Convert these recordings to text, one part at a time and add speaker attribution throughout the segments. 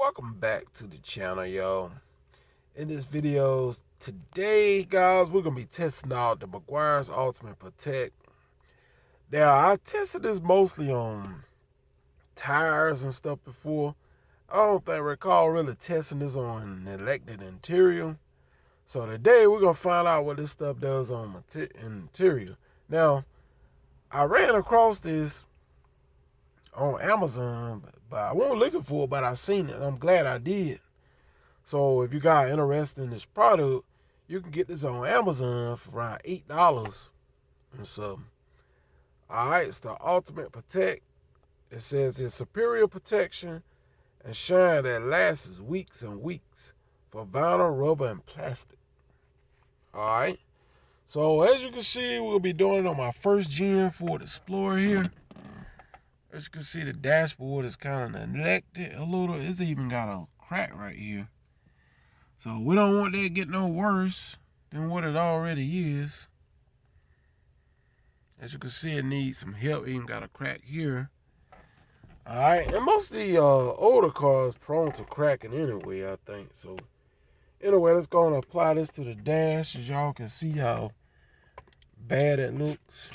Speaker 1: Welcome back to the channel, y'all. In this video today, guys, we're gonna be testing out the meguiar's Ultimate Protect. Now, I tested this mostly on tires and stuff before. I don't recall really testing this on an electric interior. So today we're gonna find out what this stuff does on interior. Now, I ran across this on Amazon, but I wasn't looking for it, but I seen it. I'm glad I did. So if you got interested in this product, you can get this on Amazon for around $8 and something. Alright, it's the Ultimate Protect. It says it's superior protection and shine that lasts weeks and weeks for vinyl, rubber, and plastic. Alright. So as you can see, we'll be doing it on my first gen Ford Explorer here. As you can see, the dashboard is kind of neglected a little. It's even got a crack right here. So we don't want that to get no worse than what it already is. As you can see, it needs some help. It even got a crack here. Alright, and most of the older cars prone to cracking anyway, I think. So anyway, let's go and apply this to the dash. As y'all can see how bad it looks.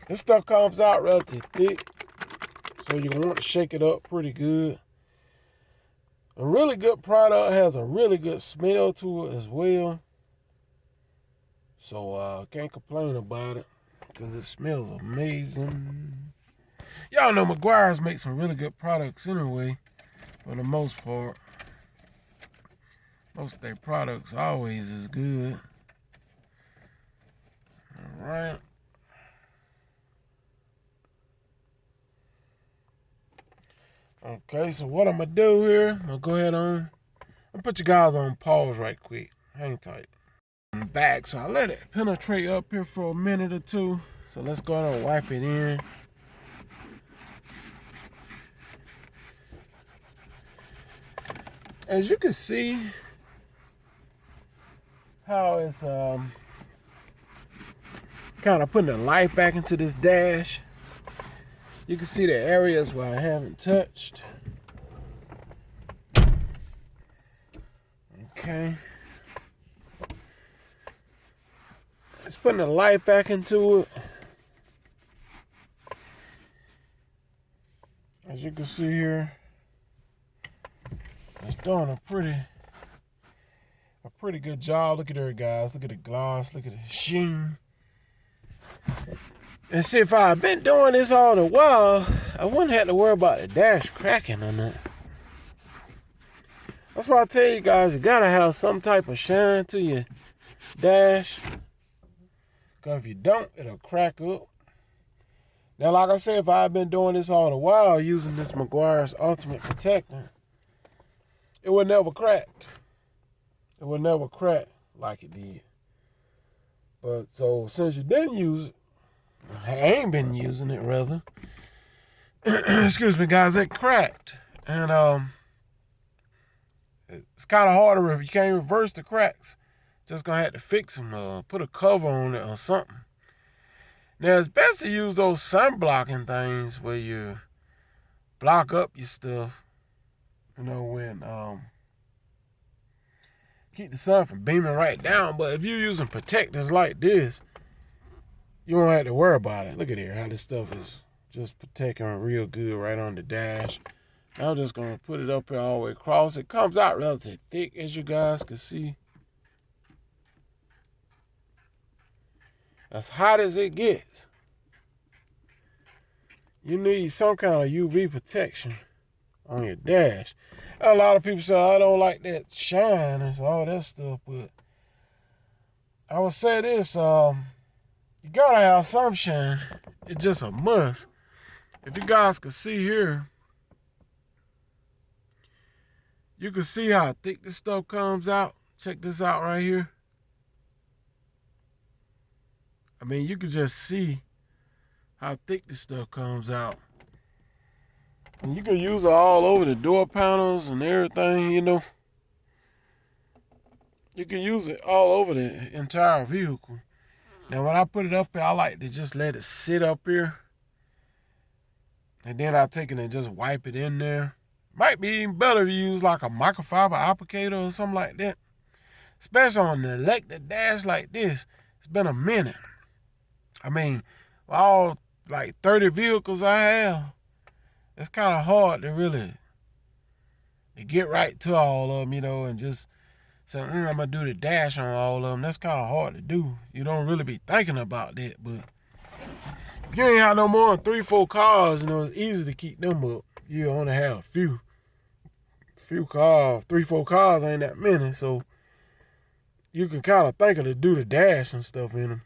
Speaker 1: This stuff comes out relatively thick, so you're going to want to shake it up pretty good. A really good product, has a really good smell to it as well. So can't complain about it because it smells amazing. Y'all know meguiar's make some really good products anyway, for the most part. Most of their products always is good. All right. Okay, so what I'm going to do here, I'll go ahead on. I'll put you guys on pause right quick. Hang tight. I'm back, so I let it penetrate up here for a minute or two. So let's go ahead and wipe it in. As you can see, how it's kind of putting the life back into this dash. You can see the areas where I haven't touched. Okay. It's putting the light back into it. As you can see here, it's doing a pretty good job. Look at there, guys. Look at the gloss. Look at the sheen. And see, if I had been doing this all the while, I wouldn't have to worry about the dash cracking or nothing. That's why I tell you guys, you gotta have some type of shine to your dash. Because if you don't, it'll crack up. Now, like I said, if I had been doing this all the while, using this meguiar's Ultimate Protectant, it would never crack. It would never crack like it did. But so, since you didn't use it, I ain't been using it, rather. Excuse me, guys, it cracked. And it's kind of harder if you can't reverse the cracks. Just gonna have to fix them, put a cover on it or something. Now, it's best to use those sun blocking things where you block up your stuff. You know, when keep the sun from beaming right down. But if you're using protectors like this, you won't have to worry about it. Look at here, how this stuff is just protecting real good right on the dash. I'm just going to put it up here all the way across. It comes out relatively thick, as you guys can see. As hot as it gets. You need some kind of UV protection on your dash. And a lot of people say, I don't like that shine and all that stuff, but I would say this, you gotta have some shine. It's just a must. If you guys can see here, you can see how thick this stuff comes out. Check this out right here. I mean, you can just see how thick this stuff comes out. And you can use it all over the door panels and everything, you know. You can use it all over the entire vehicle. Now when I put it up here, I like to just let it sit up here. And then I take it and just wipe it in there. Might be even better to use like a microfiber applicator or something like that. Especially on the electric dash like this. It's been a minute. I mean, all like 30 vehicles I have, it's kind of hard to really to get right to all of them, you know, and just say, I'm going to do the dash on all of them. That's kind of hard to do. You don't really be thinking about that, but if you ain't have no more than 3-4 cars, you know, it's easy to keep them up. You only have a few cars. 3-4 cars ain't that many, so you can kind of think of to do the dash and stuff in them.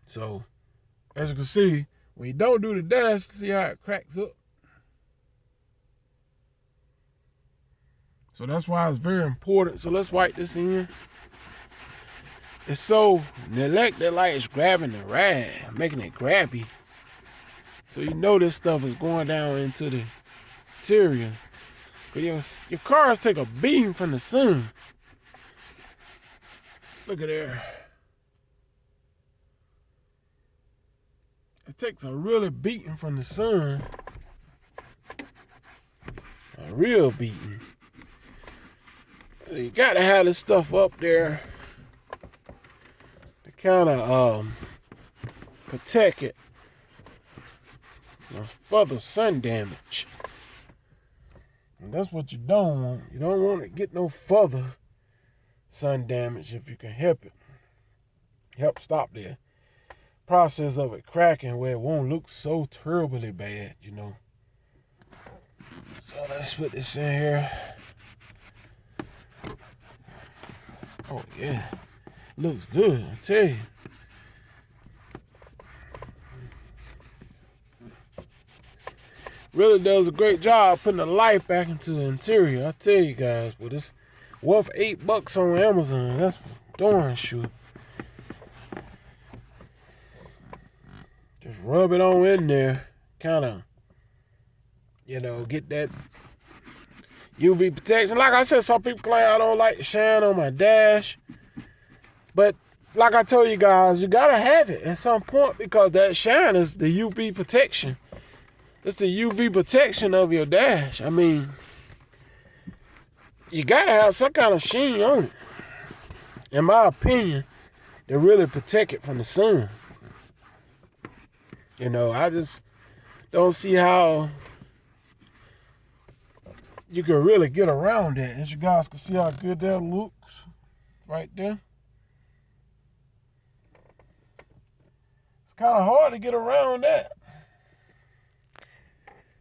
Speaker 1: So, as you can see, when you don't do the dash, see how it cracks up? So that's why it's very important. So let's wipe this in. It's so the electric light is grabbing the rag, making it grabby. So you know this stuff is going down into the interior. Because your cars take a beating from the sun. Look at there. It takes a really beating from the sun. A real beating. You gotta have this stuff up there to kind of protect it from further sun damage. And that's what you don't want. You don't want to get no further sun damage if you can help it. Help stop the process of it cracking where it won't look so terribly bad, you know. So let's put this in here. Oh yeah, looks good, I tell you. Really does a great job putting the life back into the interior, I tell you guys. But it's worth $8 on Amazon, that's for darn sure. Just rub it on in there, kind of, you know, get that UV protection. Like I said, some people claim I don't like to shine on my dash. But like I told you guys, you gotta have it at some point because that shine is the UV protection. It's the UV protection of your dash. I mean, you gotta have some kind of sheen on it, in my opinion, to really protect it from the sun. You know, I just don't see how you can really get around that. As you guys can see how good that looks right there. It's kind of hard to get around that.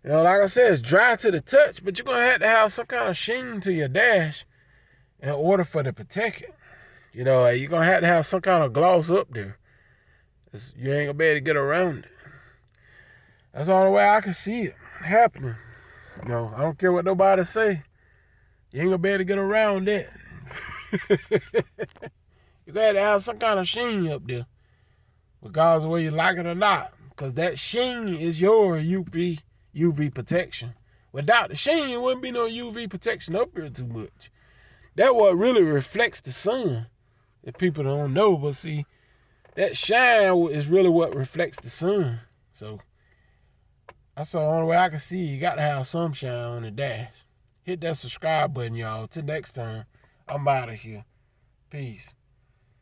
Speaker 1: You know, like I said, it's dry to the touch, but you're going to have some kind of sheen to your dash in order for to protect it. You know, you're going to have some kind of gloss up there. You ain't going to be able to get around it. That's the only way I can see it happening. You know, I don't care what nobody say. You ain't gonna be able to get around that. You gotta have some kind of sheen up there, regardless of whether you like it or not. Because that sheen is your UV protection. Without the sheen, there wouldn't be no UV protection up here too much. That what really reflects the sun. If people don't know, but see, that shine is really what reflects the sun. So that's the only way I can see. You got to have some shine on the dash. Hit that subscribe button, y'all. Till next time, I'm out of here. Peace.